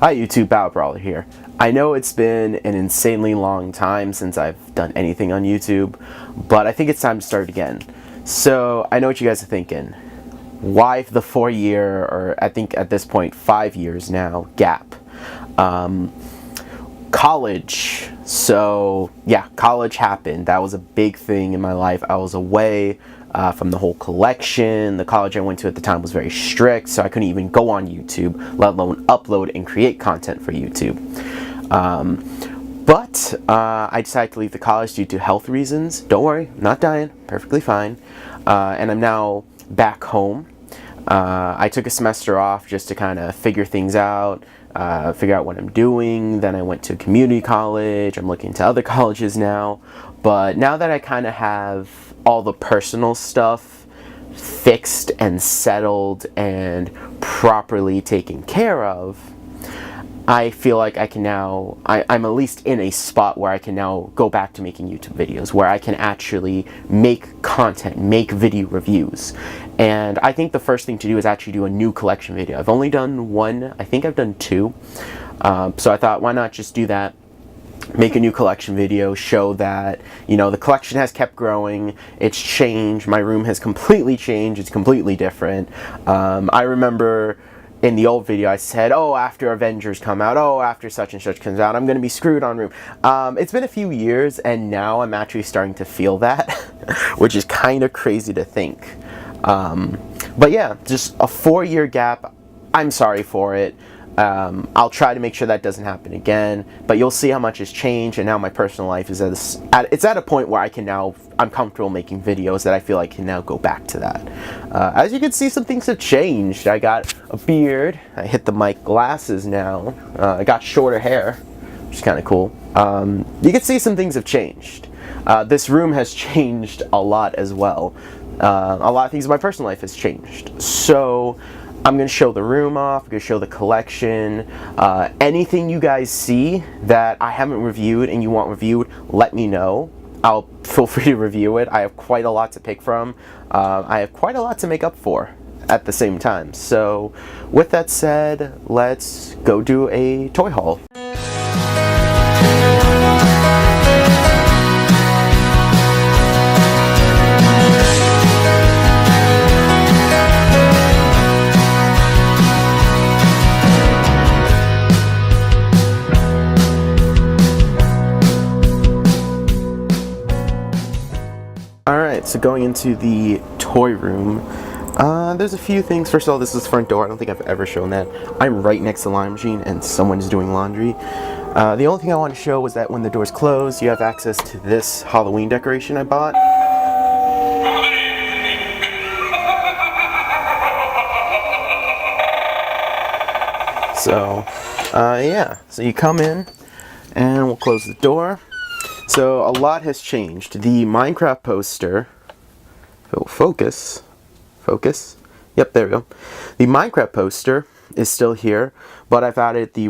Hi YouTube, Battle Brawler here. I know it's been an insanely long time since I've done anything on YouTube, but I think it's time to start again. So, I know what you guys are thinking. Why the 4-year, or I think at this point 5 years now, gap? College. So, yeah, college happened. That was a big thing in my life. I was away from the whole collection. The college I went to at the time was very strict, so I couldn't even go on YouTube, let alone upload and create content for YouTube. But I decided to leave the college due to health reasons. Don't worry, I'm not dying, perfectly fine. And I'm now back home. I took a semester off just to kind of figure things out, figure out what I'm doing. Then I went to community college. I'm looking into other colleges now. But now that I kind of have all the personal stuff fixed and settled and properly taken care of, I feel like I can now, I'm at least in a spot where I can now go back to making YouTube videos, where I can actually make content, make video reviews. And I think the first thing to do is actually do a new collection video. I've only done one, I think I've done two. So I thought, why not just do that? Make a new collection video, show that, you know, the collection has kept growing, it's changed, my room has completely changed, it's completely different. I remember in the old video I said, oh, after Avengers come out, oh, after such and such comes out, I'm going to be screwed on room. It's been a few years, and now I'm actually starting to feel that, which is kind of crazy to think. But yeah, just a 4-year gap. I'm sorry for it. I'll try to make sure that doesn't happen again, but you'll see how much has changed, and now my personal life is it's at a point where I'm comfortable making videos that I feel I can now go back to that. As you can see, some things have changed. I got a beard, I hit the mic glasses now, I got shorter hair, which is kind of cool. You can see some things have changed. This room has changed a lot as well. A lot of things in my personal life has changed. So I'm going to show the room off, I'm going to show the collection. Anything you guys see that I haven't reviewed and you want reviewed, let me know. I'll feel free to review it. I have quite a lot to pick from. I have quite a lot to make up for at the same time. So with that said, let's go do a toy haul. Alright, so going into the toy room, there's a few things. First of all, this is the front door. I don't think I've ever shown that. I'm right next to the laundry machine and someone's doing laundry. The only thing I want to show was that when the door's closed, you have access to this Halloween decoration I bought. So, yeah. So you come in and we'll close the door. So a lot has changed. The Minecraft poster, oh, focus, yep, there we go. The Minecraft poster is still here, but I've moved the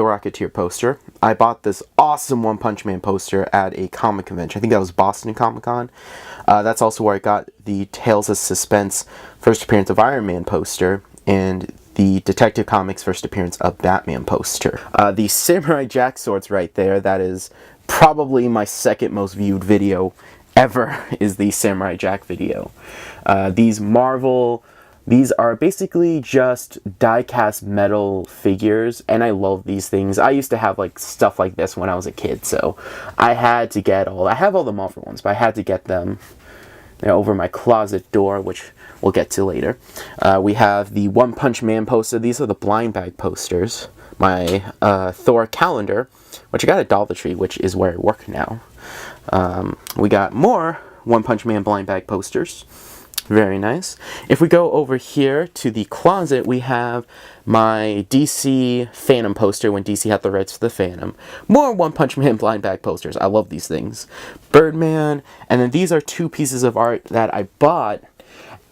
Rocketeer poster. I bought this awesome One Punch Man poster at a comic convention. I think that was Boston Comic Con. That's also where I got the Tales of Suspense first appearance of Iron Man poster, and the Detective Comics first appearance of Batman poster. The Samurai Jack swords right there, that is probably my second most viewed video ever, is the Samurai Jack video. These are basically just die-cast metal figures, and I love these things. I used to have like stuff like this when I was a kid, so I had to get I have all the Marvel ones, but I had to get them. They're over my closet door, which we'll get to later. We have the One Punch Man poster. These are the blind bag posters. My Thor calendar, which I got at Dollar Tree, which is where I work now. We got more One Punch Man blind bag posters. Very nice. If we go over here to the closet, we have my DC Phantom poster when DC had the rights for the Phantom. More One Punch Man blind bag posters. I love these things. Birdman. And then these are two pieces of art that I bought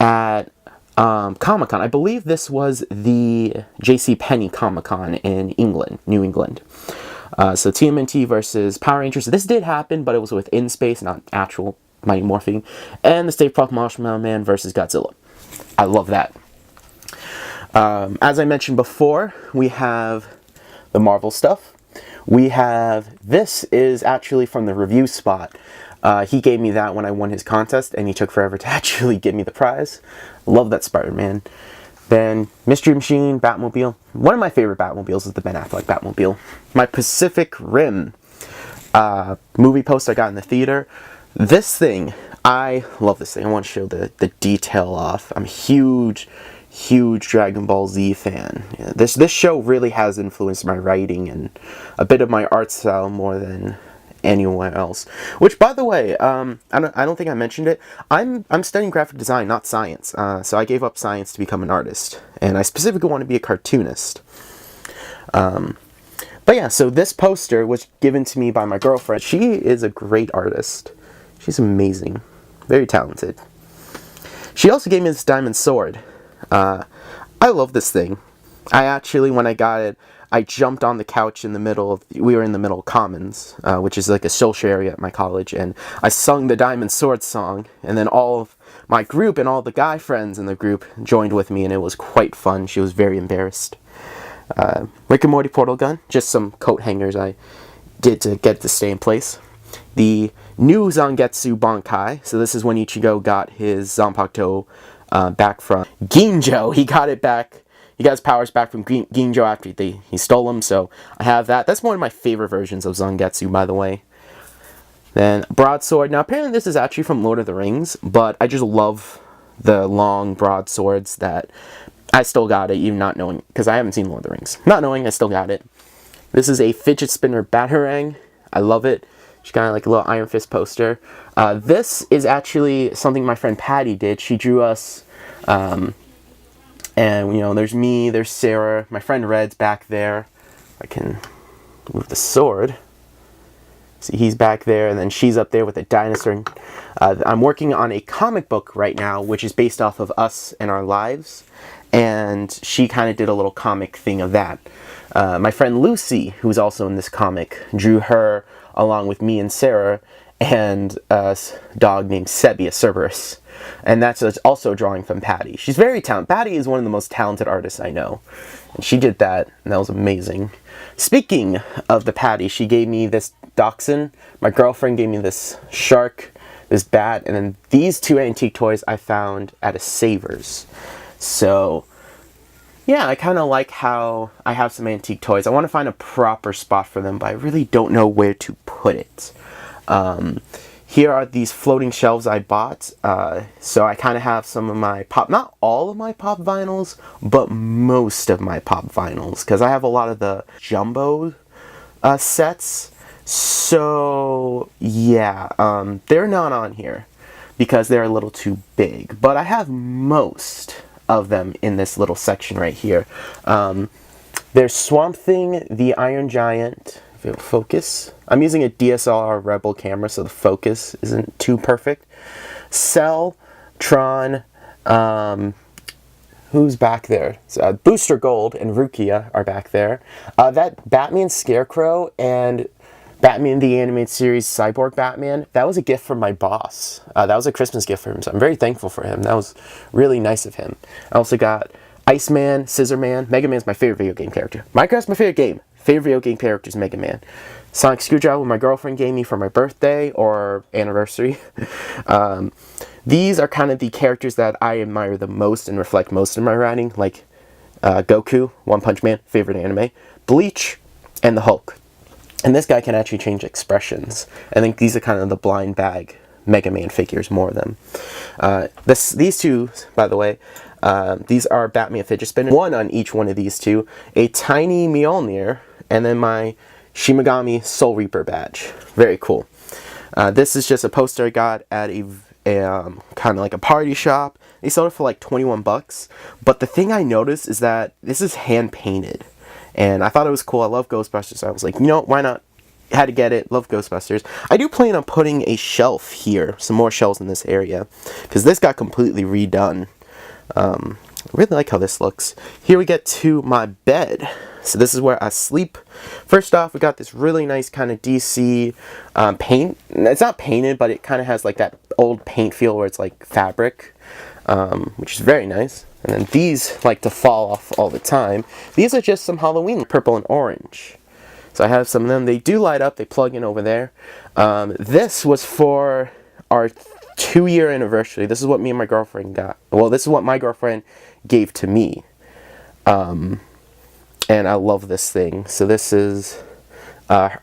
at Comic-Con. I believe this was the JCPenney Comic-Con in England, New England. So TMNT versus Power Rangers. This did happen, but it was within space, not actual Mighty Morphin. And the Stay Puft Marshmallow Man versus Godzilla. I love that. As I mentioned before, we have the Marvel stuff. We have, this is actually from the review spot. He gave me that when I won his contest, and he took forever to actually give me the prize. Love that Spider-Man. Then Mystery Machine, Batmobile. One of my favorite Batmobiles is the Ben Affleck Batmobile. My Pacific Rim movie poster I got in the theater. This thing, I love this thing. I want to show the detail off. I'm a huge Dragon Ball Z fan. Yeah, this show really has influenced my writing and a bit of my art style more than anywhere else. Which, by the way, I don't think I mentioned it. I'm studying graphic design, not science. So I gave up science to become an artist, and I specifically want to be a cartoonist. But yeah, so this poster was given to me by my girlfriend. She is a great artist. She's amazing, very talented. She also gave me this diamond sword. I love this thing. I actually, when I got it, I jumped on the couch in the middle of, we were in the middle of Commons, which is like a social area at my college, and I sung the Diamond Sword song, and then all of my group and all the guy friends in the group joined with me, and it was quite fun. She was very embarrassed. Rick and Morty portal gun, just some coat hangers I did to get it to stay in place. The new Zangetsu Bankai, so this is when Ichigo got his Zanpakuto back from Ginjo. He got it back. He got his powers back from Ginjo after he stole them, so I have that. That's one of my favorite versions of Zangetsu, by the way. Then broadsword. Now, apparently this is actually from Lord of the Rings, but I just love the long broadswords that I still got it, even not knowing, because I haven't seen Lord of the Rings. Not knowing, I still got it. This is a fidget spinner batarang. I love it. She's kind of like a little Iron Fist poster. This is actually something my friend Patty did. She drew us... and, you know, there's me, there's Sarah, my friend Red's back there. I can move the sword. See, he's back there, and then she's up there with a dinosaur. I'm working on a comic book right now, which is based off of us and our lives. And she kind of did a little comic thing of that. My friend Lucy, who's also in this comic, drew her along with me and Sarah, and a dog named Sebi, a Cerberus. And that's also a drawing from Patty. She's very talented. Patty is one of the most talented artists I know. And she did that, and that was amazing. Speaking of the Patty, she gave me this dachshund. My girlfriend gave me this shark, this bat, and then these two antique toys I found at a Savers. So, yeah, I kind of like how I have some antique toys. I want to find a proper spot for them, but I really don't know where to put it. Here are these floating shelves I bought. So I kind of have some of my pop, not all of my pop vinyls, but most of my pop vinyls, because I have a lot of the jumbo sets. So yeah, they're not on here because they're a little too big, but I have most of them in this little section right here. There's Swamp Thing, the Iron Giant. If it'll focus. I'm using a DSLR Rebel camera, so the focus isn't too perfect. Cell, Tron, who's back there? Booster Gold and Rukia are back there. That Batman Scarecrow and Batman the Animated Series Cyborg Batman, that was a gift from my boss. That was a Christmas gift for him, so I'm very thankful for him. That was really nice of him. I also got Iceman, Scissorman. Mega Man's my favorite video game character. Minecraft's my favorite game. Favorite video game character is Mega Man. Sonic Screwdriver, my girlfriend gave me for my birthday or anniversary. These are kind of the characters that I admire the most and reflect most in my writing, like Goku, One Punch Man, favorite anime, Bleach, and the Hulk. And this guy can actually change expressions. I think these are kind of the blind bag Mega Man figures, more of them. These two, by the way, these are Batman fidget spinners. One on each one of these two. A tiny Mjolnir, and then my Shimigami Soul Reaper badge. Very cool. This is just a poster I got at a kind of like a party shop. They sold it for like 21 bucks. But the thing I noticed is that this is hand painted. And I thought it was cool. I love Ghostbusters. So I was like, you know, why not? Had to get it. Love Ghostbusters. I do plan on putting a shelf here. Some more shelves in this area. Because this got completely redone. I really like how this looks. Here we get to my bed. So this is where I sleep. First off, we got this really nice kind of DC paint. It's not painted, but it kind of has like that old paint feel where it's like fabric, which is very nice. And then these like to fall off all the time. These are just some Halloween, purple and orange. So I have some of them. They do light up. They plug in over there. This was for our 2-year anniversary. This is what me and my girlfriend got. Well, this is what my girlfriend gave to me. And I love this thing. So this is, I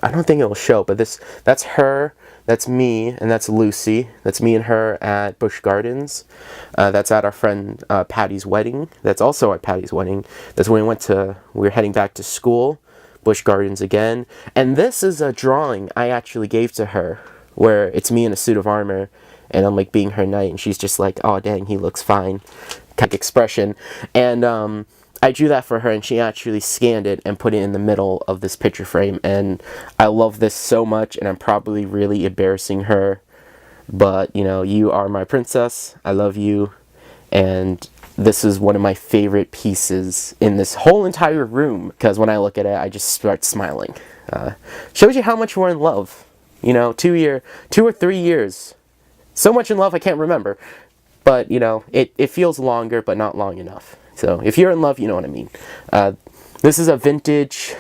don't think it will show, but that's her, that's me, and that's Lucy. That's me and her at Busch Gardens. That's at our friend Patty's wedding. That's also at Patty's wedding. That's when we were heading back to school. Busch Gardens again. And this is a drawing I actually gave to her, where it's me in a suit of armor, and I'm like being her knight, and she's just like, oh dang, he looks fine, kind of expression. And I drew that for her, and she actually scanned it and put it in the middle of this picture frame. And I love this so much, and I'm probably really embarrassing her, but you know, you are my princess. I love you, and this is one of my favorite pieces in this whole entire room, because when I look at it, I just start smiling. Shows you how much we're in love. You know, 2 or 3 years. So much in love I can't remember. But, you know, it feels longer, but not long enough. So, if you're in love, you know what I mean. This is a vintage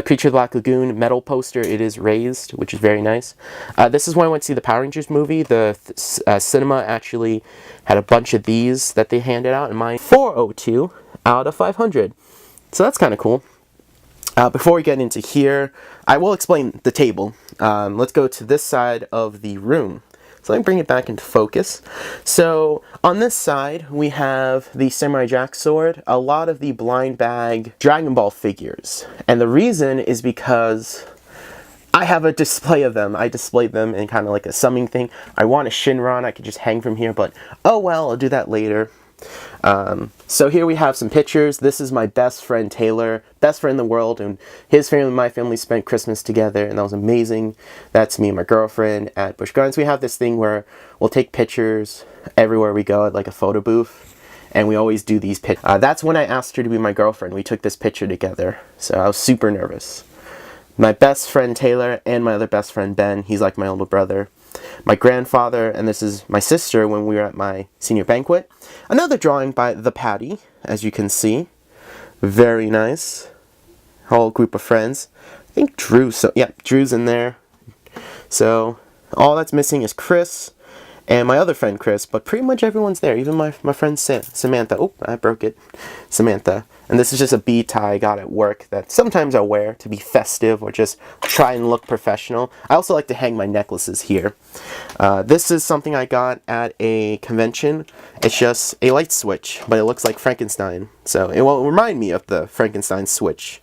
Creature of the Black Lagoon metal poster. It is raised, which is very nice. This is when I went to see the Power Rangers movie. The cinema actually had a bunch of these that they handed out, and mine 402 out of 500. So that's kind of cool. Before we get into here, I will explain the table. Let's go to this side of the room. So let me bring it back into focus. So on this side, we have the Samurai Jack sword, a lot of the blind bag Dragon Ball figures. And the reason is because I have a display of them. I displayed them in kind of like a summing thing. I want a Shinron I could just hang from here, but oh well, I'll do that later. So here we have some pictures. This is my best friend Taylor, best friend in the world, and his family and my family spent Christmas together, and that was amazing. That's me and my girlfriend at Busch Gardens. We have this thing where we'll take pictures everywhere we go at like a photo booth, and we always do these pictures. That's when I asked her to be my girlfriend. We took this picture together, so I was super nervous. My best friend Taylor and my other best friend Ben, he's like my older brother. My grandfather, and this is my sister when we were at my senior banquet. Another drawing by the Patty, as you can see. Very nice. Whole group of friends. I think Drew, so yeah, Drew's in there. So, all that's missing is Chris and my other friend Chris, but pretty much everyone's there, even my friend Samantha. Oh, I broke it. Samantha. And this is just a bead tie I got at work that sometimes I wear to be festive or just try and look professional. I also like to hang my necklaces here. This is something I got at a convention. It's just a light switch, but it looks like Frankenstein. So it will remind me of the Frankenstein switch.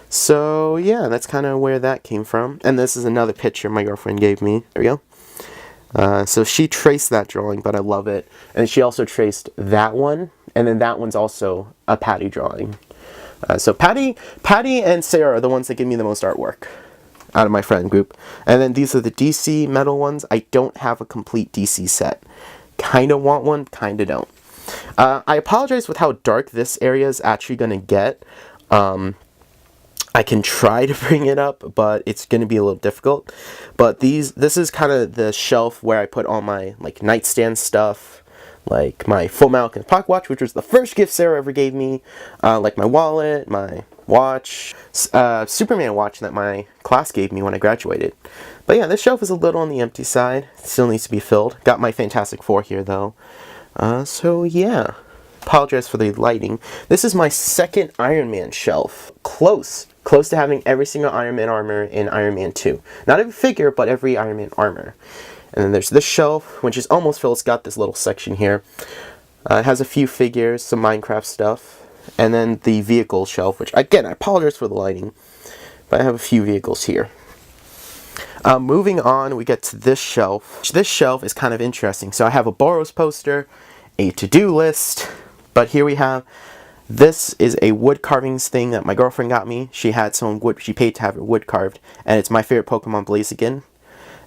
So yeah, that's kind of where that came from. And this is another picture my girlfriend gave me. There we go. So she traced that drawing, but I love it. And she also traced that one. And then that one's also a Patty drawing. So Patty and Sarah are the ones that give me the most artwork out of my friend group. And then these are the DC metal ones. I don't have a complete DC set. Kind of want one, kind of don't. I apologize with how dark this area is actually going to get. I can try to bring it up, but it's going to be a little difficult. But this is kind of the shelf where I put all my like nightstand stuff, like my Full Metal Alchemist pocket watch, which was the first gift Sarah ever gave me, like my wallet, my watch, Superman watch that my class gave me when I graduated. But yeah, this shelf is a little on the empty side. It still needs to be filled. Got my Fantastic Four here though. So yeah, apologize for the lighting. This is my second Iron Man shelf. Close to having every single Iron Man armor in Iron Man 2. Not every figure, but every Iron Man armor. And then there's this shelf, which is almost full. It's got this little section here. It has a few figures, some Minecraft stuff. And then the vehicle shelf, which, again, I apologize for the lighting. But I have a few vehicles here. Moving on, we get to this shelf. This shelf is kind of interesting. So I have a Boros poster, a to-do list. But here we have, this is a wood carvings thing that my girlfriend got me. She had some wood, she paid to have her wood carved. And it's my favorite Pokemon, Blaziken,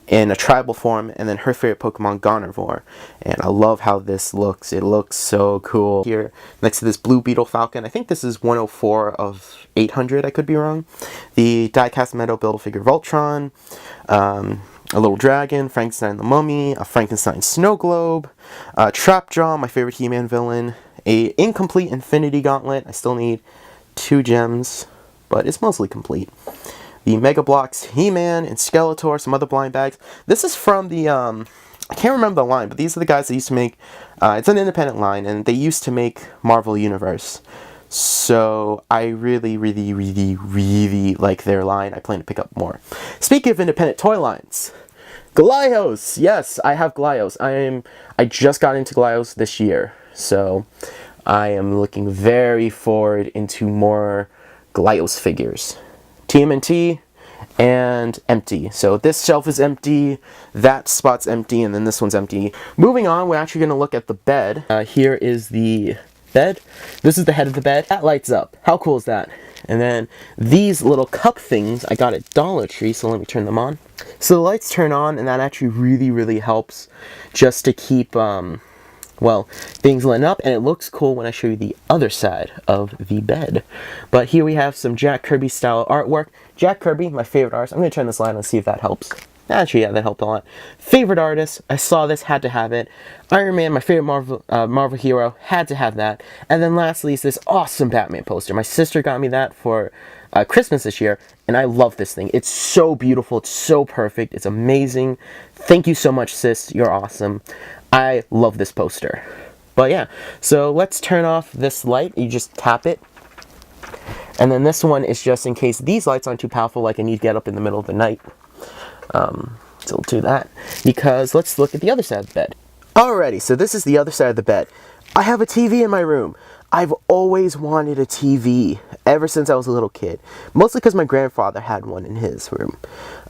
in a tribal form, and then her favorite Pokemon, Gardevoir. And I love how this looks. It looks so cool. Here, next to this Blue Beetle Falcon, I think this is 104 of 800, I could be wrong. The die-cast metal Build-A-Figure Voltron, a little dragon, Frankenstein the Mummy, a Frankenstein snow globe, Trapjaw, my favorite He-Man villain, a incomplete Infinity Gauntlet. I still need 2 gems, but it's mostly complete. The Mega Bloks He-Man and Skeletor, some other blind bags. This is from the, I can't remember the line, but these are the guys that used to make, it's an independent line, and they used to make Marvel Universe. So I really, really, really, really like their line. I plan to pick up more. Speaking of independent toy lines, Glyos! Yes, I have Glyos. I just got into Glyos this year, so I am looking very forward into more Glyos figures. TMNT and empty. So this shelf is empty, that spot's empty, and then this one's empty. Moving on, we're actually going to look at the bed. Here is the bed. This is the head of the bed. That lights up. How cool is that? And then these little cup things I got at Dollar Tree, so let me turn them on. So the lights turn on, and that actually really, really helps just to keep, well, things lit up, and it looks cool when I show you the other side of the bed. But here we have some Jack Kirby style artwork. Jack Kirby, my favorite artist. I'm going to turn this light on and see if that helps. Actually, yeah, that helped a lot. Favorite artist, I saw this, had to have it. Iron Man, my favorite Marvel hero, had to have that. And then lastly is this awesome Batman poster. My sister got me that for Christmas this year, and I love this thing. It's so beautiful, it's so perfect, it's amazing. Thank you so much, sis, you're awesome. I love this poster. But yeah, so let's turn off this light. You just tap it. And then this one is just in case these lights aren't too powerful, like I need to get up in the middle of the night. So we'll do that, because let's look at the other side of the bed. Alrighty, so this is the other side of the bed. I have a TV in my room. I've always wanted a TV ever since I was a little kid, mostly because my grandfather had one in his room.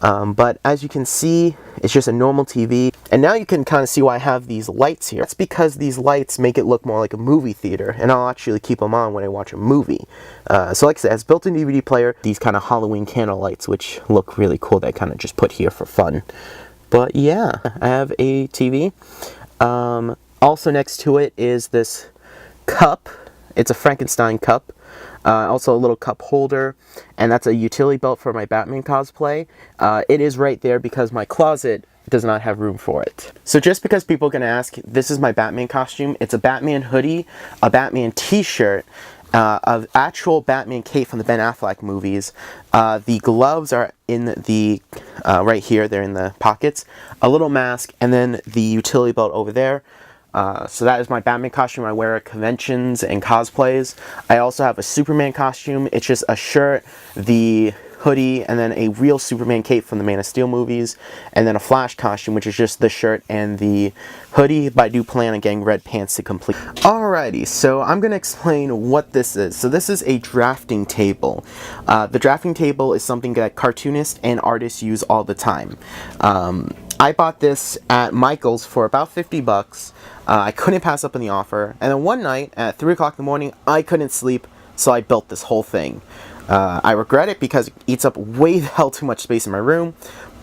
But as you can see, it's just a normal TV, and now you can kind of see why I have these lights here. That's because these lights make it look more like a movie theater, and I'll actually keep them on when I watch a movie. So like I said, it has built-in DVD player, these kind of Halloween candle lights, which look really cool, that I kind of just put here for fun. But yeah, I have a TV. Also next to it is this cup. It's a Frankenstein cup. Also a little cup holder, and that's a utility belt for my Batman cosplay. It is right there because my closet does not have room for it. So just because people are going to ask, this is my Batman costume. It's a Batman hoodie, a Batman t-shirt, an actual Batman cape from the Ben Affleck movies. The gloves are in the, right here, they're in the pockets. A little mask, and then the utility belt over there. So that is my Batman costume I wear at conventions and cosplays. I also have a Superman costume. It's just a shirt, the hoodie, and then a real Superman cape from the Man of Steel movies, and then a Flash costume, which is just the shirt and the hoodie, but I do plan on getting red pants to complete. Alrighty, so I'm going to explain what this is. So this is a drafting table. The drafting table is something that cartoonists and artists use all the time. I bought this at Michael's for about 50 bucks. I couldn't pass up on the offer, and then one night at 3 o'clock in the morning, I couldn't sleep, so I built this whole thing. I regret it because it eats up way the hell too much space in my room,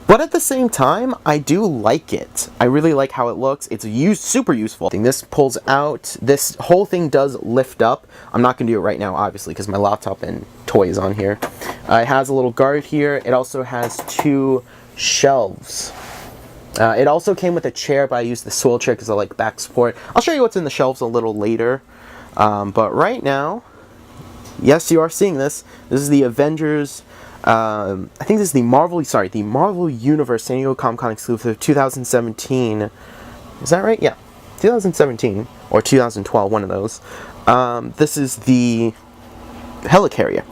but at the same time, I do like it. I really like how it looks. It's super useful. This pulls out. This whole thing does lift up. I'm not going to do it right now, obviously, because my laptop and toy is on here. It has a little guard here. It also has 2 shelves. It also came with a chair, but I used the swivel chair because I like back support. I'll show you what's in the shelves a little later. But right now, yes, you are seeing this. This is the Avengers. I think this is the Marvel Universe San Diego Comic-Con exclusive 2017. Is that right? Yeah, 2017 or 2012, one of those. This is the Helicarrier.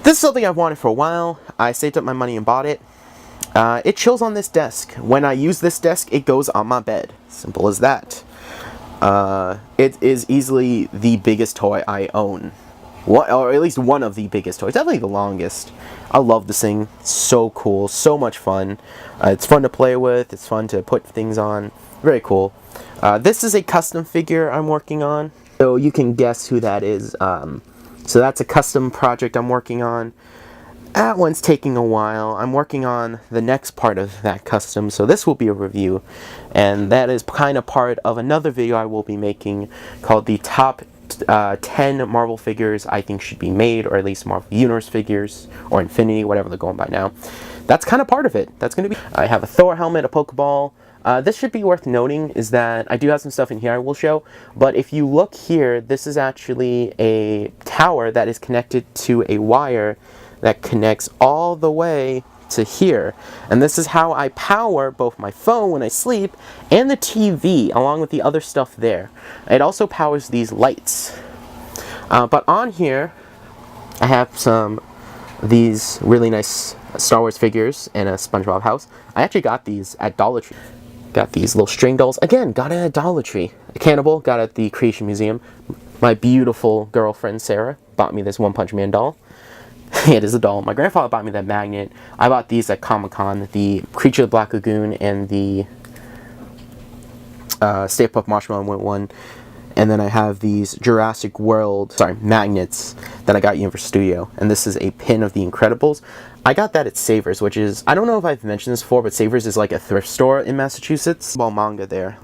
This is something I've wanted for a while. I saved up my money and bought it. It chills on this desk. When I use this desk, it goes on my bed. Simple as that. It is easily the biggest toy I own. Or at least one of the biggest toys. Definitely the longest. I love this thing. So cool. So much fun. It's fun to play with. It's fun to put things on. Very cool. This is a custom figure I'm working on. So you can guess who that is. So that's a custom project I'm working on. That one's taking a while. I'm working on the next part of that custom, so this will be a review. And that is kind of part of another video I will be making called the top 10 Marvel figures I think should be made, or at least Marvel Universe figures, or Infinity, whatever they're going by now. That's kind of part of it. That's going to be... I have a Thor helmet, a Pokeball, This should be worth noting is that I do have some stuff in here I will show, but if you look here, this is actually a tower that is connected to a wire that connects all the way to here. And this is how I power both my phone when I sleep and the TV, along with the other stuff there. It also powers these lights. But on here, I have these really nice Star Wars figures and a SpongeBob house. I actually got these at Dollar Tree. Got these little string dolls. Again, got it at Dollar Tree. A Cannibal, got it at the Creation Museum. My beautiful girlfriend, Sarah, bought me this One Punch Man doll. It is a doll. My grandfather bought me that magnet. I bought these at Comic-Con, the Creature of the Black Lagoon and the Stay Puft Marshmallow one. And then I have these Jurassic World, magnets that I got at Universal Studio. And this is a pin of The Incredibles. I got that at Savers, which is, I don't know if I've mentioned this before, but Savers is like a thrift store in Massachusetts. Well, manga there.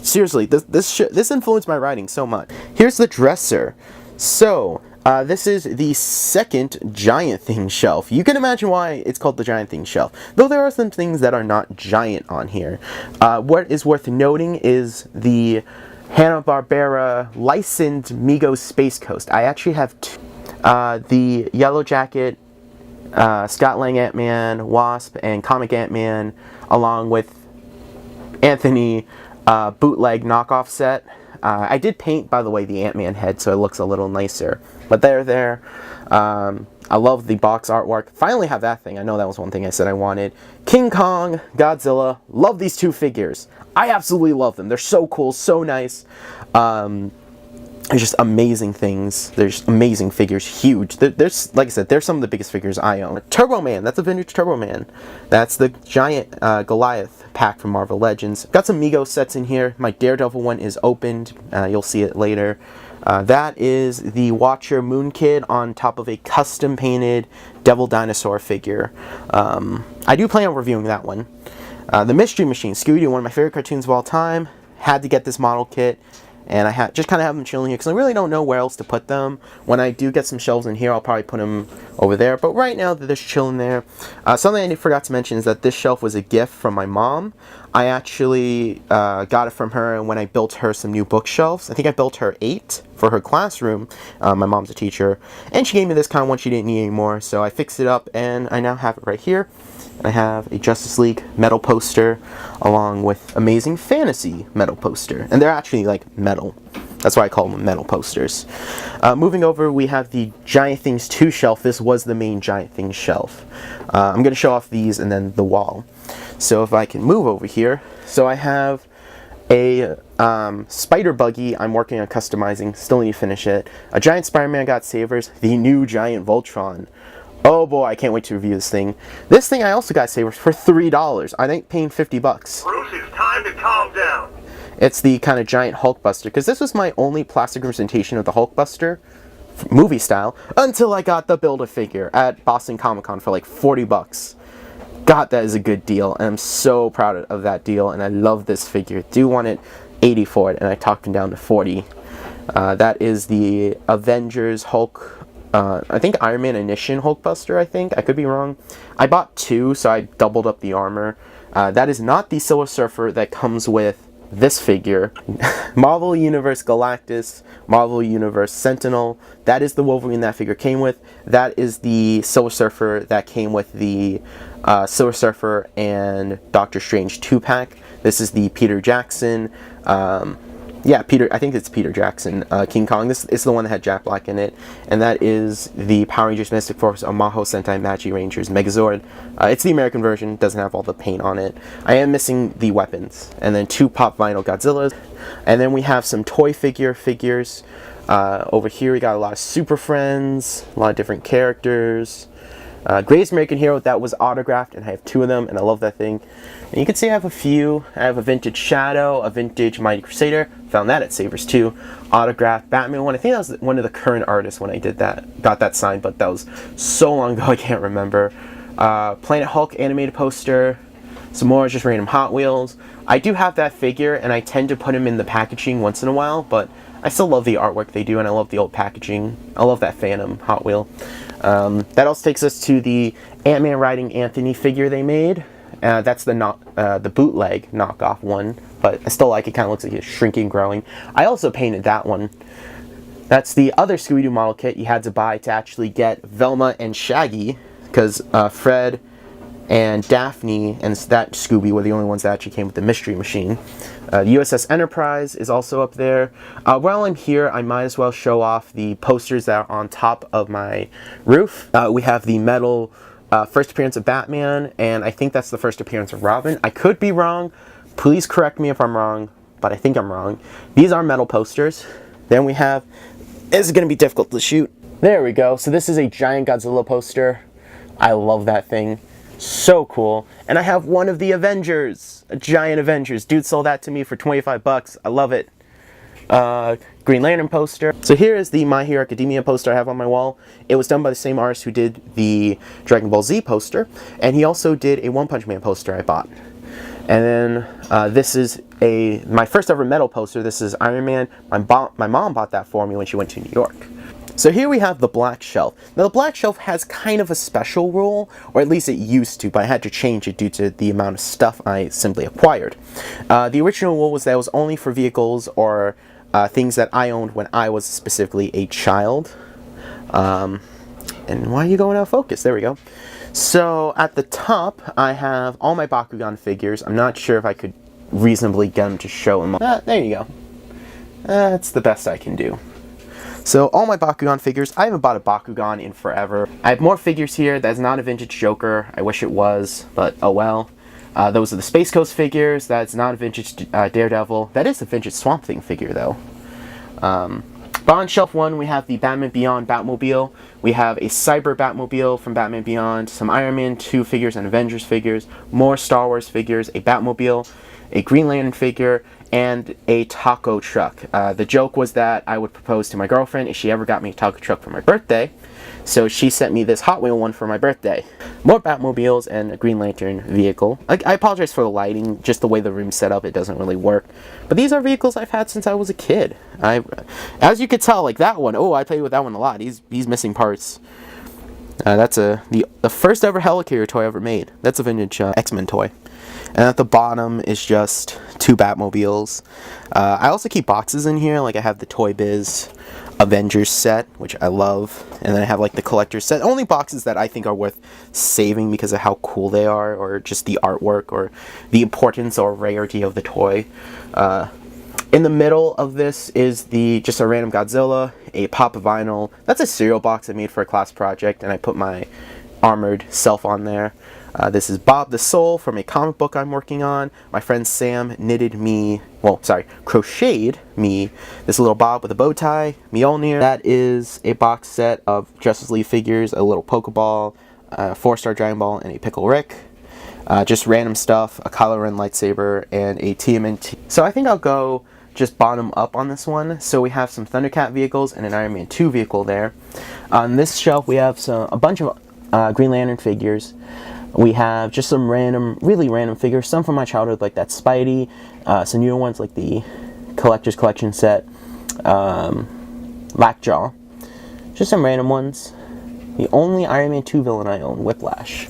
Seriously, this influenced my writing so much. Here's the dresser. So, this is the second Giant Thing shelf. You can imagine why it's called the Giant Thing shelf, though there are some things that are not giant on here. What is worth noting is the Hanna-Barbera licensed Mego Space Coast. I actually have two. The Yellow Jacket, Scott Lang Ant-Man, Wasp, and Comic Ant-Man, along with Anthony bootleg knockoff set. I did paint, by the way, the Ant-Man head so it looks a little nicer. But they're there. I love the box artwork. Finally have that thing. I know that was one thing I said I wanted. King Kong, Godzilla. Love these two figures. I absolutely love them. They're so cool, so nice. They're just amazing things. There's amazing figures, huge. There's, like I said, they're some of the biggest figures I own. Turbo Man, that's a vintage Turbo Man. That's the giant Goliath pack from Marvel Legends. Got some Mego sets in here. My Daredevil one is opened. You'll see it later. That is the Watcher Moon Kid on top of a custom painted Devil Dinosaur figure. I do plan on reviewing that one. The Mystery Machine, Scooby-Doo, one of my favorite cartoons of all time. Had to get this model kit. And I just kind of have them chilling here because I really don't know where else to put them. When I do get some shelves in here, I'll probably put them over there. But right now, they're just chilling there. Something I forgot to mention is that this shelf was a gift from my mom. I actually got it from her when I built her some new bookshelves. I think I built her 8 for her classroom. My mom's a teacher. And she gave me this kind of one she didn't need anymore. So I fixed it up and I now have it right here. I have a Justice League metal poster along with Amazing Fantasy metal poster. And they're actually like metal. That's why I call them metal posters. Moving over, we have the Giant Things 2 shelf. This was the main Giant Things shelf. I'm going to show off these and then the wall. So if I can move over here. So I have a Spider Buggy I'm working on customizing. Still need to finish it. A Giant Spider-Man got Savers. The new Giant Voltron. Oh boy, I can't wait to review this thing. This thing I also got Savers for $3. I ain't paying 50 bucks. Bruce, it's time to calm down. It's the kind of giant Hulkbuster, because this was my only plastic representation of the Hulkbuster, movie style, until I got the Build-A-Figure at Boston Comic Con for like 40 bucks. God, that is a good deal, and I'm so proud of that deal, and I love this figure. Do want it 80 for it, and I talked him down to 40. That is the Avengers Hulk. I think Iron Man Initiation Hulkbuster, I think. I could be wrong. I bought 2, so I doubled up the armor. That is not the Silver Surfer that comes with this figure. Marvel Universe Galactus, Marvel Universe Sentinel. That is the Wolverine that figure came with. That is the Silver Surfer that came with the Silver Surfer and Doctor Strange 2-pack. This is the Peter Jackson. Yeah, I think it's Peter Jackson, King Kong. This is the one that had Jack Black in it. And that is the Power Rangers Mystic Force Omaha Sentai Magi Rangers Megazord. It's the American version, doesn't have all the paint on it. I am missing the weapons. And then 2 pop vinyl Godzillas. And then we have some toy figures. Over here we got a lot of Super Friends, a lot of different characters. Greatest American Hero, that was autographed, and I have 2 of them, and I love that thing. And you can see I have a few. I have a vintage Shadow, a vintage Mighty Crusader, found that at Savers too. Autographed Batman one, I think that was one of the current artists when I did that, got that signed, but that was so long ago I can't remember. Planet Hulk animated poster, some more just random Hot Wheels. I do have that figure, and I tend to put him in the packaging once in a while, but I still love the artwork they do, and I love the old packaging. I love that Phantom Hot Wheel. That also takes us to the Ant-Man riding Anthony figure they made. That's the bootleg knockoff one, but I still like it. Kind of looks like it's shrinking, growing. I also painted that one. That's the other Scooby-Doo model kit you had to buy to actually get Velma and Shaggy, because Fred and Daphne and that Scooby were the only ones that actually came with the Mystery Machine. The USS Enterprise is also up there. While I'm here, I might as well show off the posters that are on top of my roof. We have the metal first appearance of Batman, and I think that's the first appearance of Robin. I could be wrong. Please correct me if I'm wrong, but I think I'm wrong. These are metal posters. Then we have, this is going to be difficult to shoot. There we go. So this is a giant Godzilla poster. I love that thing. So cool. And I have one of the Avengers, a giant Avengers. Dude sold that to me for 25 bucks. I love it. Green Lantern poster. So here is the My Hero Academia poster I have on my wall. It was done by the same artist who did the Dragon Ball Z poster, and he also did a One Punch Man poster I bought. And then this is my first ever metal poster. This is Iron Man. My mom bought that for me when she went to New York. So here we have the black shelf. Now the black shelf has kind of a special rule, or at least it used to, but I had to change it due to the amount of stuff I simply acquired. The original rule was that it was only for vehicles or things that I owned when I was specifically a child. And why are you going out of focus? There we go. So at the top I have all my Bakugan figures. I'm not sure if I could reasonably get them to show them. There you go. That's the best I can do. So all my Bakugan figures. I haven't bought a Bakugan in forever. I have more figures here. That's not a vintage Joker. I wish it was, but oh well. Those are the Space Coast figures. That's not a vintage Daredevil. That is a vintage Swamp Thing figure though. But on shelf 1 we have the Batman Beyond Batmobile. We have a Cyber Batmobile from Batman Beyond, some Iron Man 2 figures and Avengers figures, more Star Wars figures, a Batmobile, a Green Lantern figure, and a taco truck. The joke was that I would propose to my girlfriend if she ever got me a taco truck for my birthday, so she sent me this Hot Wheel one for my birthday. More Batmobiles and a Green Lantern vehicle. I apologize for the lighting, just the way the room's set up, it doesn't really work. But these are vehicles I've had since I was a kid. As you could tell, like that one, oh, I played with that one a lot. He's missing parts. That's the first ever helicarrier toy I ever made. That's a vintage X-Men toy. And at the bottom is just 2 Batmobiles. I also keep boxes in here, like I have the Toy Biz Avengers set, which I love, and then I have like the collector's set. Only boxes that I think are worth saving because of how cool they are, or just the artwork, or the importance or rarity of the toy. In the middle of this is just a random Godzilla, a pop of vinyl. That's a cereal box I made for a class project, and I put my armored self on there. This is Bob the Soul from a comic book I'm working on. My friend Sam crocheted me this little Bob with a bow tie, Mjolnir. That is a box set of Justice League figures, a little Pokeball, a 4-star Dragon Ball, and a Pickle Rick. Just random stuff, a Kylo Ren lightsaber, and a TMNT. So I think I'll go just bottom up on this one. So we have some Thundercat vehicles and an Iron Man 2 vehicle there. On this shelf we have a bunch of Green Lantern figures. We have just some really random figures, some from my childhood, like that Spidey, some newer ones like the Collector's Collection set, Lockjaw, just some random ones. The only Iron Man 2 villain I own, Whiplash.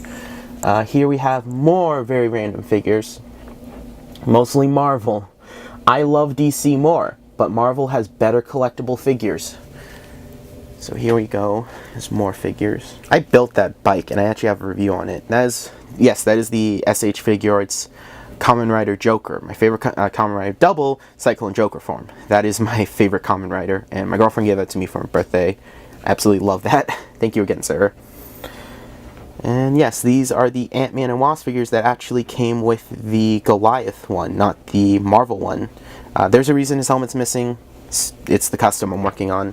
Here we have more very random figures, mostly Marvel. I love DC more, but Marvel has better collectible figures. So here we go, there's more figures. I built that bike and I actually have a review on it. That is the SH figure. It's Kamen Rider Joker. My favorite Kamen Rider double, Cyclone Joker form. That is my favorite Kamen Rider, and my girlfriend gave that to me for my birthday. I absolutely love that. Thank you again, sir. And yes, these are the Ant-Man and Wasp figures that actually came with the Goliath one, not the Marvel one. There's a reason his helmet's missing. It's the custom I'm working on.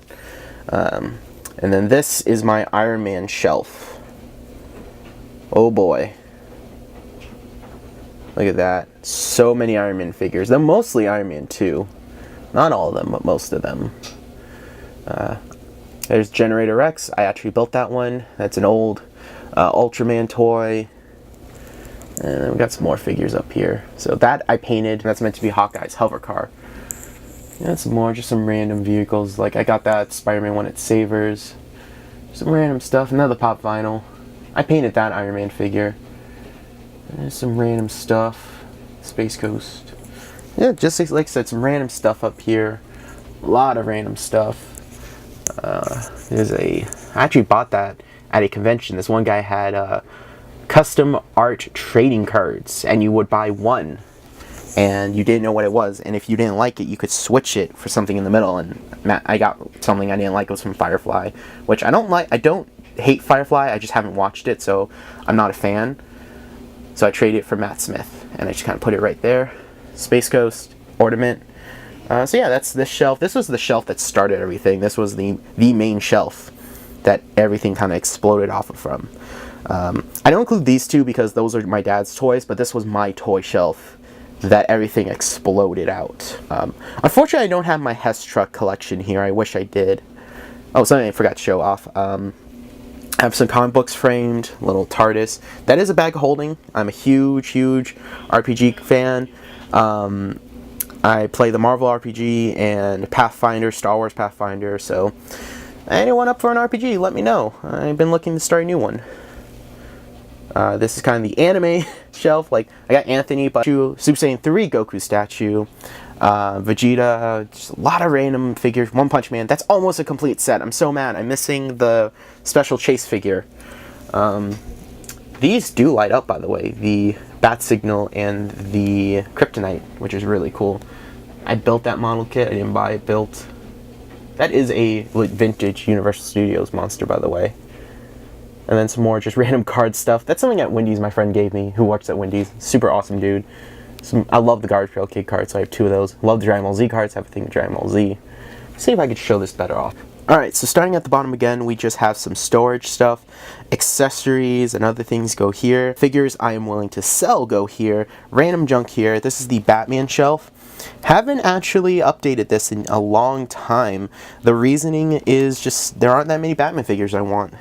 And then this is my Iron Man shelf. Oh boy. Look at that. So many Iron Man figures. They're mostly Iron Man 2. Not all of them, but most of them. There's Generator Rex. I actually built that one. That's an old Ultraman toy. And then we got some more figures up here. So that I painted. That's meant to be Hawkeye's hover car. That's more, just some random vehicles. Like I got that Spider-Man one at Savers. Some random stuff. Another pop vinyl. I painted that Iron Man figure. There's some random stuff. Space Coast. Yeah, just like I said, some random stuff up here. A lot of random stuff. I actually bought that at a convention. This one guy had custom art trading cards, and you would buy one, and you didn't know what it was, and if you didn't like it, you could switch it for something in the middle. And I got something I didn't like. It was from Firefly, which I don't like. I don't hate Firefly. I just haven't watched it, so I'm not a fan. So I traded it for Matt Smith, and I just kind of put it right there. Space Coast ornament. So yeah, that's this shelf. This was the shelf that started everything. This was the main shelf that everything kind of exploded off of from. I don't include these two because those are my dad's toys, but this was my toy shelf that everything exploded out. Unfortunately, I don't have my Hess truck collection here. I wish I did. Oh, something I forgot to show off. I have some comic books framed, little TARDIS. That is a bag of holding. I'm a huge RPG fan. I play the Marvel RPG and Pathfinder, Star Wars Pathfinder, so anyone up for an RPG, let me know. I've been looking to start a new one. This is kind of the anime shelf. Like, I got Anthony, but Super Saiyan 3 Goku statue, Vegeta, just a lot of random figures. One Punch Man, that's almost a complete set. I'm so mad. I'm missing the special chase figure. These do light up, by the way. The Bat Signal and the Kryptonite, which is really cool. I built that model kit. I didn't buy it built. That is a vintage Universal Studios monster, by the way. And then some more just random card stuff. That's something at Wendy's my friend gave me, who works at Wendy's. Super awesome dude. I love the Garbage Pail Kid cards, so I have 2 of those. Love the Dragon Ball Z cards. I have a thing with Dragon Ball Z. Let's see if I could show this better off. Alright, so starting at the bottom again, we just have some storage stuff. Accessories and other things go here. Figures I am willing to sell go here. Random junk here. This is the Batman shelf. Haven't actually updated this in a long time. The reasoning is just there aren't that many Batman figures I want.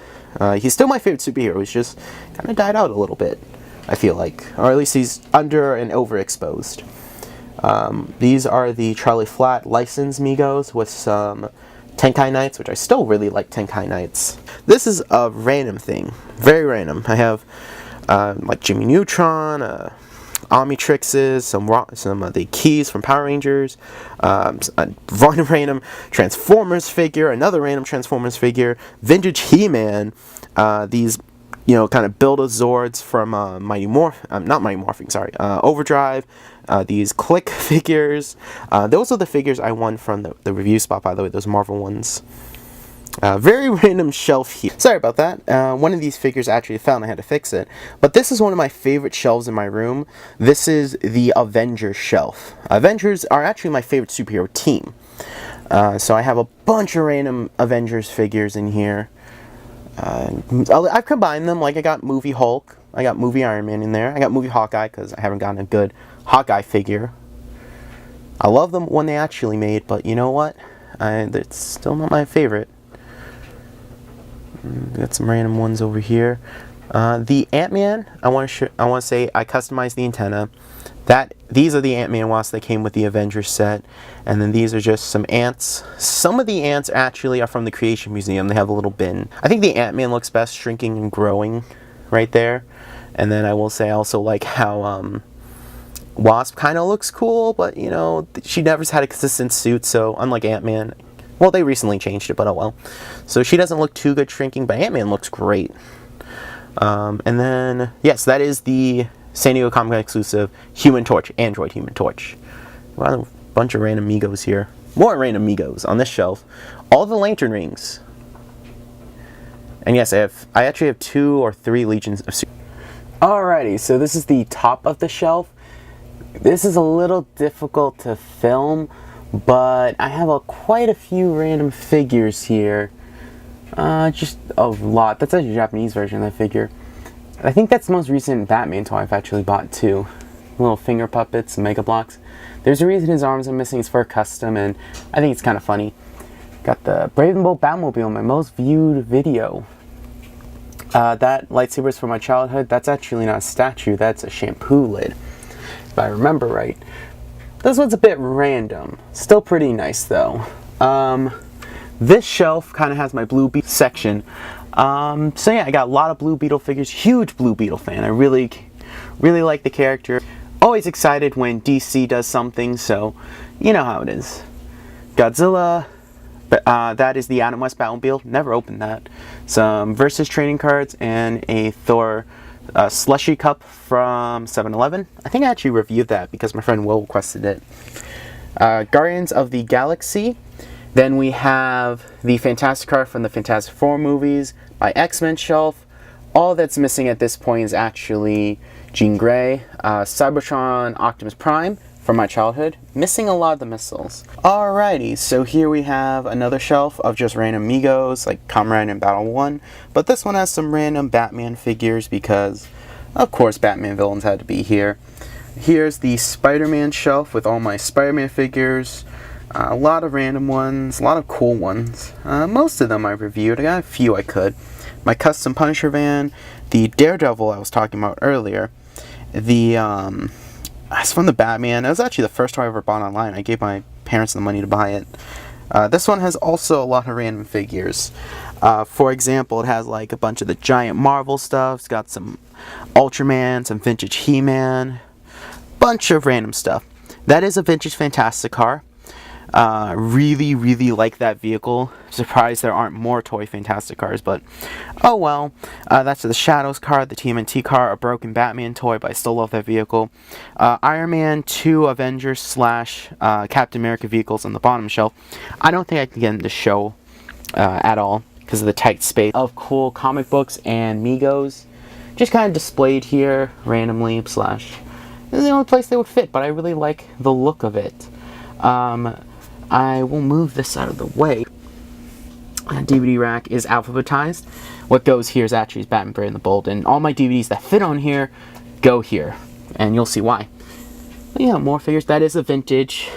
He's still my favorite superhero. He's just kind of died out a little bit, I feel like. Or at least he's under and overexposed. These are the Charlie Flat licensed Migos with some Tenkai Knights, which I still really like Tenkai Knights. This is a random thing. Very random. I have like Jimmy Neutron, Omnitrixes, some of the keys from Power Rangers, a random Transformers figure, another random Transformers figure, vintage He-Man, these, kind of Build-A-Zords from Overdrive, these Click figures. Those are the figures I won from the review spot, by the way, those Marvel ones. Very random shelf here. Sorry about that. One of these figures actually fell and I had to fix it. But this is one of my favorite shelves in my room. This is the Avengers shelf. Avengers are actually my favorite superhero team. So I have a bunch of random Avengers figures in here. I've combined them. Like, I got movie Hulk. I got movie Iron Man in there. I got movie Hawkeye because I haven't gotten a good Hawkeye figure. I love them when they actually made, but you know what? It's still not my favorite. Got some random ones over here. The Ant-Man, I want to say I customized the antenna. These are the Ant-Man wasps that came with the Avengers set, and then these are just some ants. Some of the ants actually are from the Creation Museum. They have a little bin. I think the Ant-Man looks best shrinking and growing right there. And then I will say I also like how Wasp kind of looks cool, but she never's had a consistent suit, so unlike Ant-Man. Well, they recently changed it, but oh well. So she doesn't look too good shrinking, but Ant-Man looks great. And then, yes, that is the San Diego Comic-Con exclusive Human Torch, Android Human Torch. Wow, a bunch of random Migos here. More random Migos on this shelf. All the Lantern Rings. And yes, I actually have 2 or 3 Legions of Super. Alrighty, so this is the top of the shelf. This is a little difficult to film, but I have quite a few random figures here. Just a lot. That's actually a Japanese version of that figure. I think that's the most recent Batman toy I've actually bought too. Little finger puppets, Mega Blocks. There's a reason his arms are missing. It's for a custom, and I think it's kind of funny. Got the Brave and Bold Batmobile, my most viewed video. That lightsaber is from my childhood. That's actually not a statue. That's a shampoo lid, if I remember right. This one's a bit random. Still pretty nice though. This shelf kind of has my Blue Beetle section. So yeah, I got a lot of Blue Beetle figures. Huge Blue Beetle fan. I really Really like the character. Always excited when DC does something, so you know how it is. Godzilla, that is the Adam West Batmobile. Never opened that. Some Versus trading cards and a Thor slushy cup from 7-Eleven. I think I actually reviewed that because my friend Will requested it. Guardians of the Galaxy. Then we have the Fantastic card from the Fantastic Four movies, my X-Men shelf. All that's missing at this point is actually Jean Grey, Cybertron, Optimus Prime from my childhood. Missing a lot of the missiles. Alrighty, so here we have another shelf of just random Megos, like Comrade and Battle 1. But this one has some random Batman figures because, of course, Batman villains had to be here. Here's the Spider-Man shelf with all my Spider-Man figures. A lot of random ones, a lot of cool ones. Most of them I've reviewed. I got a few I could. My custom Punisher van, the Daredevil I was talking about earlier. It's from the Batman. It was actually the first toy I ever bought online. I gave my parents the money to buy it. This one has also a lot of random figures. For example, it has like a bunch of the giant Marvel stuff. It's got some Ultraman, some vintage He-Man, bunch of random stuff. That is a vintage Fantastic car. Really like that vehicle. Surprised there aren't more toy Fantastic cars, but oh well. That's the Shadows car, the TMNT car, a broken Batman toy, but I still love that vehicle. Iron Man 2 Avengers / Captain America vehicles on the bottom shelf. I don't think I can get in the show at all because of the tight space of cool comic books and Megos. Just kind of displayed here randomly / this is the only place they would fit, but I really like the look of it. I will move this out of the way. DVD rack is alphabetized. What goes here is actually Batman Brave and the Bold, and all my DVDs that fit on here go here, and you'll see why. But yeah, more figures. That is a vintage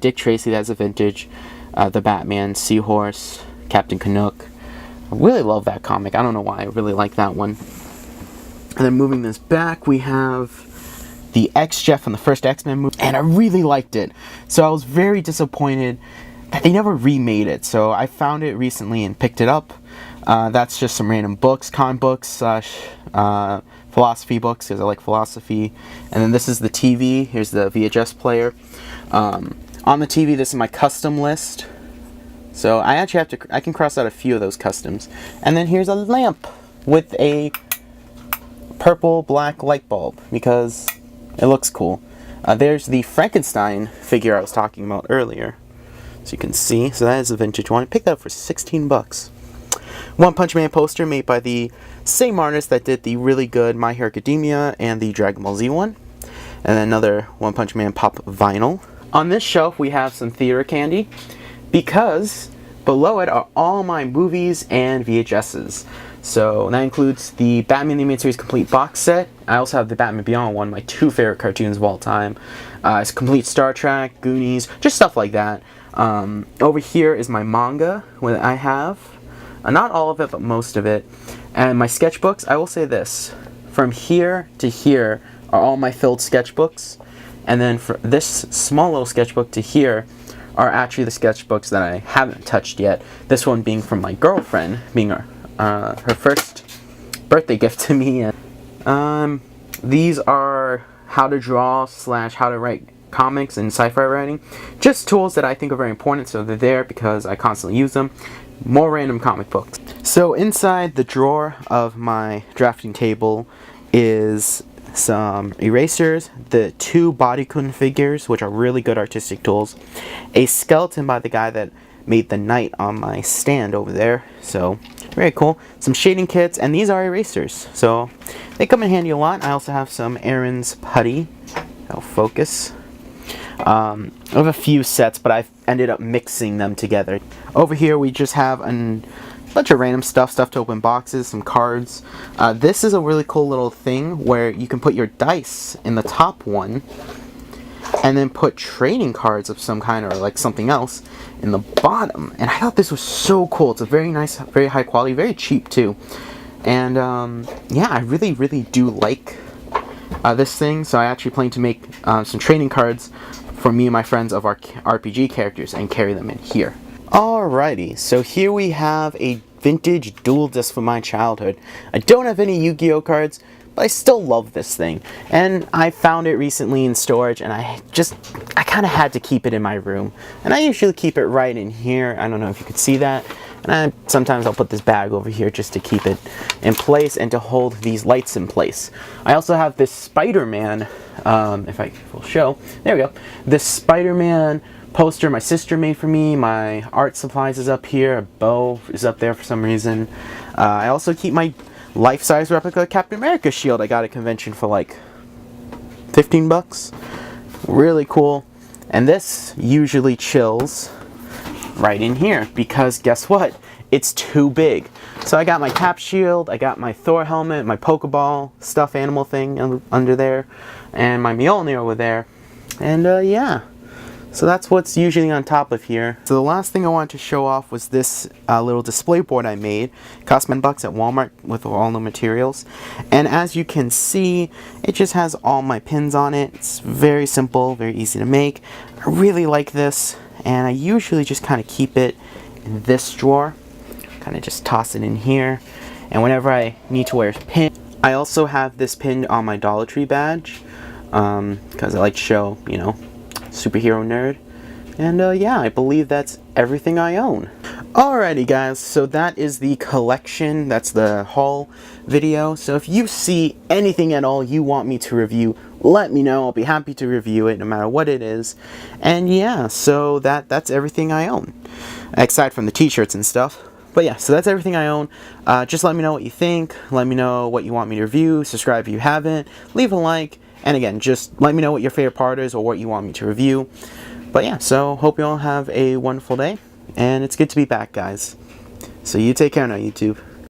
Dick Tracy. That's a vintage the Batman, Seahorse, Captain Canuck. I really love that comic. I don't know why. I really like that one. And then moving this back, we have the X-Jet from the first X-Men movie, and I really liked it. So I was very disappointed that they never remade it. So I found it recently and picked it up. That's just some random books, comic books / philosophy books, because I like philosophy. And then this is the TV. Here's the VHS player. On the TV, this is my custom list. So I actually I can cross out a few of those customs. And then here's a lamp with a purple black light bulb because it looks cool. There's the Frankenstein figure I was talking about earlier. So you can see. So that is a vintage one. I picked that up for 16 bucks. One Punch Man poster made by the same artist that did the really good My Hero Academia and the Dragon Ball Z one. And then another One Punch Man pop vinyl. On this shelf we have some theater candy because below it are all my movies and VHSs. So that includes the Batman the Animated Series complete box set. I also have the Batman Beyond one, my 2 favorite cartoons of all time. It's complete Star Trek, Goonies, just stuff like that. Over here is my manga, what I have. Not all of it, but most of it. And my sketchbooks, I will say this. From here to here are all my filled sketchbooks. And then for this small little sketchbook to here are actually the sketchbooks that I haven't touched yet. This one being from my girlfriend, being her first birthday gift to me. These are how to draw / how to write comics and sci-fi writing. Just tools that I think are very important, so they're there because I constantly use them. More random comic books. So inside the drawer of my drafting table is some erasers, the 2 Bodycoon figures, which are really good artistic tools, a skeleton by the guy that made the knight on my stand over there, so very cool, some shading kits, and these are erasers, so they come in handy a lot. I also have some Aaron's putty. I'll focus. I have a few sets, but I've ended up mixing them together. Over here we just have a bunch of random stuff to open boxes, some cards. This is a really cool little thing where you can put your dice in the top one and then put trading cards of some kind or like something else in the bottom. And I thought this was so cool. It's a very nice, very high quality, very cheap too. And yeah, I really do like this thing. So I actually plan to make some trading cards for me and my friends of our RPG characters and carry them in here. Alrighty, so here we have a vintage dual disc from my childhood. I don't have any Yu-Gi-Oh cards, but I still love this thing. And I found it recently in storage, and I kind of had to keep it in my room. And I usually keep it right in here. I don't know if you could see that. And sometimes I'll put this bag over here just to keep it in place and to hold these lights in place. I also have this Spider-Man, if I will show, there we go. This Spider-Man poster my sister made for me. My art supplies is up here. A bow is up there for some reason. I also keep my life-size replica Captain America shield I got at convention for like 15 bucks. Really cool. And this usually chills right in here because guess what? It's too big. So I got my cap shield, I got my Thor helmet, my Pokeball stuffed animal thing under there, and my Mjolnir over there. And yeah. So that's what's usually on top of here. So the last thing I wanted to show off was this little display board I made. It cost $10 at Walmart with all the materials. And as you can see, it just has all my pins on it. It's very simple, very easy to make. I really like this, and I usually just kind of keep it in this drawer. Kind of just toss it in here. And whenever I need to wear a pin, I also have this pinned on my Dollar Tree badge because I like to show, you know, superhero nerd. And yeah, I believe that's everything I own. Alrighty guys, so that is the collection. That's the haul video. So if you see anything at all you want me to review, let me know. I'll be happy to review it no matter what it is. And yeah, so that's everything I own. Aside from the t-shirts and stuff. But yeah, so that's everything I own. Just let me know what you think. Let me know what you want me to review. Subscribe if you haven't. Leave a like. And again, just let me know what your favorite part is or what you want me to review. But yeah, so hope you all have a wonderful day. And it's good to be back, guys. So you take care now, YouTube.